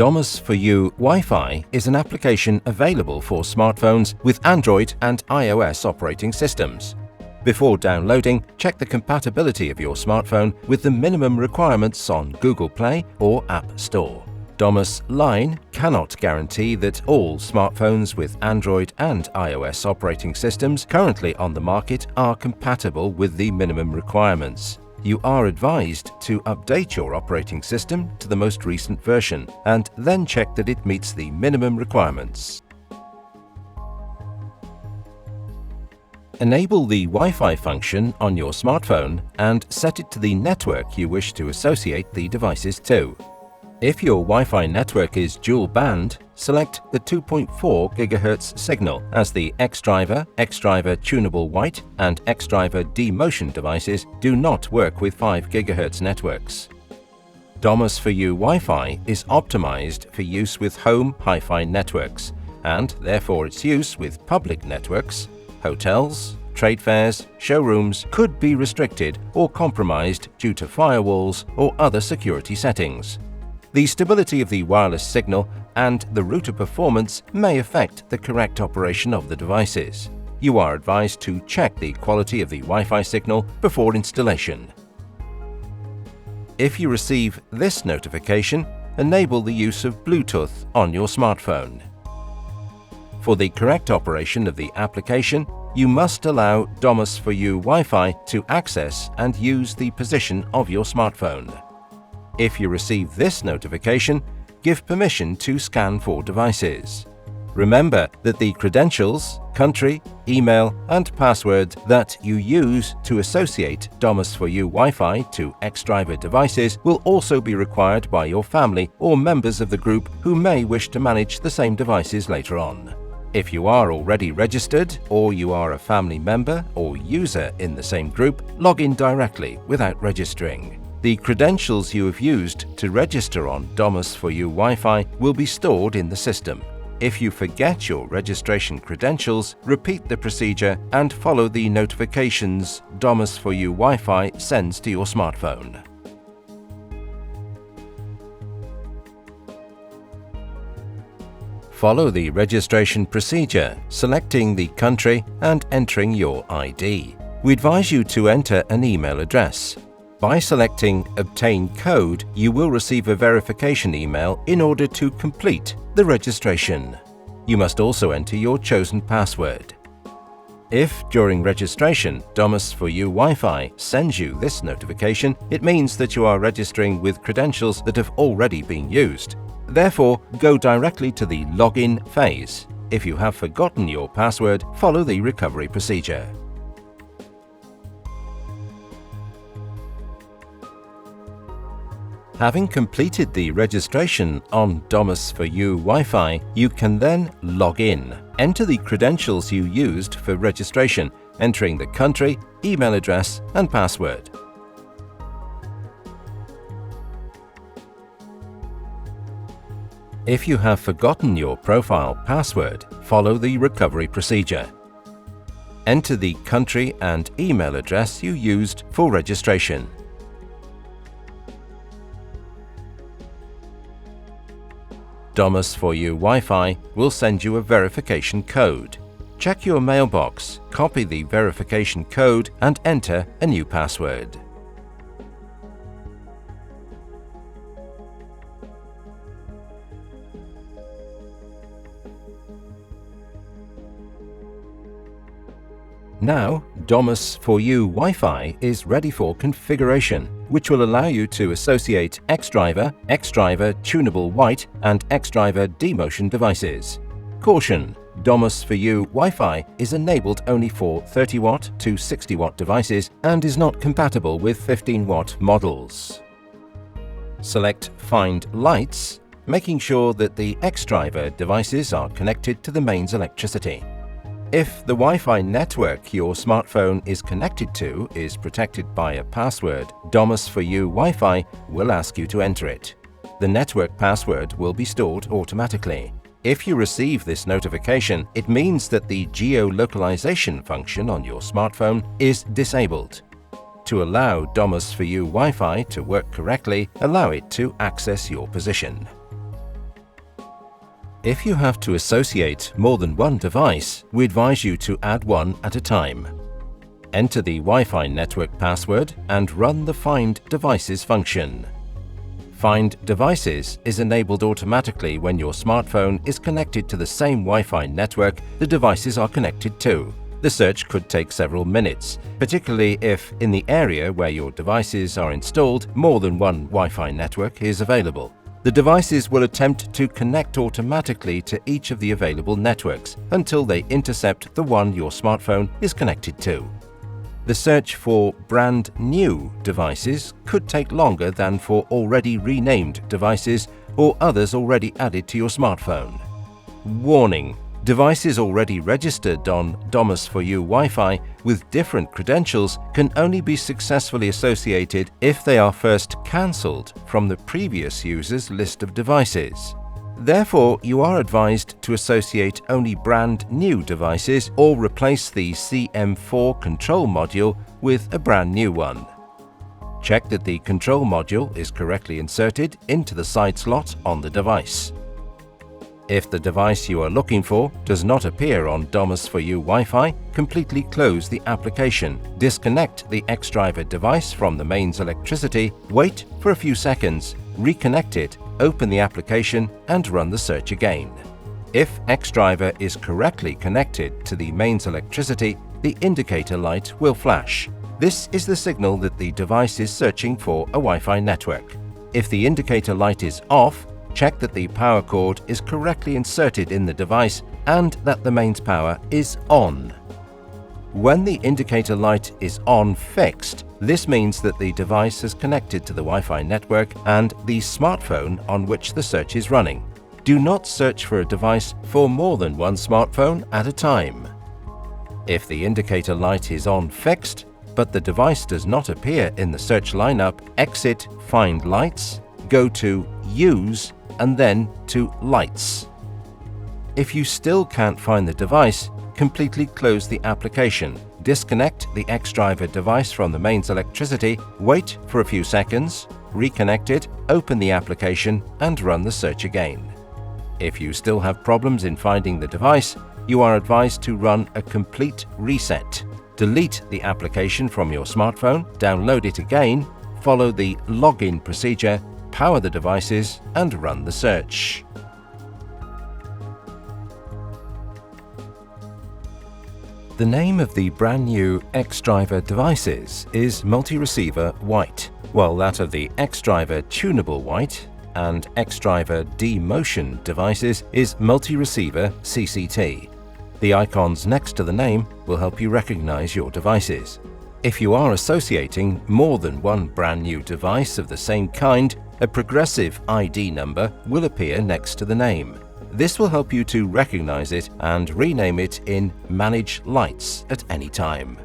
Domus4U Wi-Fi is an application available for smartphones with Android and iOS operating systems. Before downloading, check the compatibility of your smartphone with the minimum requirements on Google Play or App Store. Domus Line cannot guarantee that all smartphones with Android and iOS operating systems currently on the market are compatible with the minimum requirements. You are advised to update your operating system to the most recent version and then check that it meets the minimum requirements. Enable the Wi-Fi function on your smartphone and set it to the network you wish to associate the devices to. If your Wi-Fi network is dual-band, select the 2.4 GHz signal, as the X-Driver, X-Driver Tunable White and X-Driver D-Motion devices do not work with 5 GHz networks. Domus4U Wi-Fi is optimized for use with home Hi-Fi networks, and therefore its use with public networks, hotels, trade fairs, showrooms could be restricted or compromised due to firewalls or other security settings. The stability of the wireless signal and the router performance may affect the correct operation of the devices. You are advised to check the quality of the Wi-Fi signal before installation. If you receive this notification, enable the use of Bluetooth on your smartphone. For the correct operation of the application, you must allow Domus4U Wi-Fi to access and use the position of your smartphone. If you receive this notification, give permission to scan for devices. Remember that the credentials, country, email, and password that you use to associate Domus4U Wi-Fi to X-Driver devices will also be required by your family or members of the group who may wish to manage the same devices later on. If you are already registered or you are a family member or user in the same group, log in directly without registering. The credentials you have used to register on Domus4U Wi-Fi will be stored in the system. If you forget your registration credentials, repeat the procedure and follow the notifications Domus4U Wi-Fi sends to your smartphone. Follow the registration procedure, selecting the country and entering your ID. We advise you to enter an email address. By selecting Obtain Code, you will receive a verification email in order to complete the registration. You must also enter your chosen password. If, during registration, Domus4U Wi-Fi sends you this notification, it means that you are registering with credentials that have already been used. Therefore, go directly to the login phase. If you have forgotten your password, follow the recovery procedure. Having completed the registration on Domus4U Wi-Fi, you can then log in. Enter the credentials you used for registration, entering the country, email address, and password. If you have forgotten your profile password, follow the recovery procedure. Enter the country and email address you used for registration. Domus4U Wi-Fi will send you a verification code. Check your mailbox, copy the verification code, and enter a new password. Now, Domus4U Wi-Fi is ready for configuration, which will allow you to associate X-Driver, X-Driver Tunable White, and X-Driver D-Motion devices. Caution: Domus4U Wi-Fi is enabled only for 30-watt to 60-watt devices and is not compatible with 15-watt models. Select Find Lights, making sure that the X-Driver devices are connected to the mains electricity. If the Wi-Fi network your smartphone is connected to is protected by a password, Domus4U Wi-Fi will ask you to enter it. The network password will be stored automatically. If you receive this notification, it means that the geolocalization function on your smartphone is disabled. To allow Domus4U Wi-Fi to work correctly, allow it to access your position. If you have to associate more than one device, we advise you to add one at a time. Enter the Wi-Fi network password and run the Find Devices function. Find Devices is enabled automatically when your smartphone is connected to the same Wi-Fi network the devices are connected to. The search could take several minutes, particularly if, in the area where your devices are installed, more than one Wi-Fi network is available. The devices will attempt to connect automatically to each of the available networks until they intercept the one your smartphone is connected to. The search for brand new devices could take longer than for already renamed devices or others already added to your smartphone. Warning: devices already registered on Domus4U Wi-Fi with different credentials can only be successfully associated if they are first cancelled from the previous user's list of devices. Therefore, you are advised to associate only brand new devices or replace the CM4 control module with a brand new one. Check that the control module is correctly inserted into the side slot on the device. If the device you are looking for does not appear on Domus4U Wi-Fi, completely close the application, disconnect the X-driver device from the mains electricity, wait for a few seconds, reconnect it, open the application and run the search again. If X-driver is correctly connected to the mains electricity, the indicator light will flash. This is the signal that the device is searching for a Wi-Fi network. If the indicator light is off, check that the power cord is correctly inserted in the device and that the mains power is on. When the indicator light is on fixed, this means that the device is connected to the Wi-Fi network and the smartphone on which the search is running. Do not search for a device for more than one smartphone at a time. If the indicator light is on fixed, but the device does not appear in the search lineup, exit Find Lights, go to Use and then to Lights. If you still can't find the device, completely close the application, disconnect the X-driver device from the mains electricity, wait for a few seconds, reconnect it, open the application and run the search again. If you still have problems in finding the device, you are advised to run a complete reset. Delete the application from your smartphone, download it again, follow the login procedure, power the devices and run the search. The name of the brand new X-driver devices is multi-receiver white, while that of the X-driver tunable white and X-driver D-motion devices is multi-receiver CCT. The icons next to the name will help you recognize your devices. If you are associating more than one brand new device of the same kind, a progressive ID number will appear next to the name. This will help you to recognize it and rename it in Manage Lights at any time.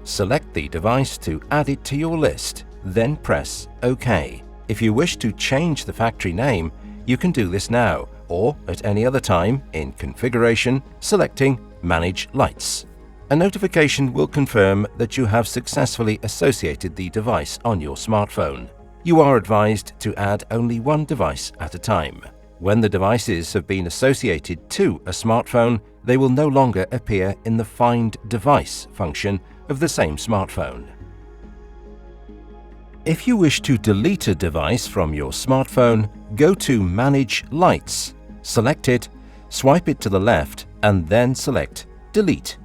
Select the device to add it to your list, then press OK. If you wish to change the factory name, you can do this now or at any other time in Configuration, selecting Manage Lights. A notification will confirm that you have successfully associated the device on your smartphone. You are advised to add only one device at a time. When the devices have been associated to a smartphone, they will no longer appear in the Find Device function of the same smartphone. If you wish to delete a device from your smartphone, go to Manage Lights, select it, swipe it to the left, and then select Delete.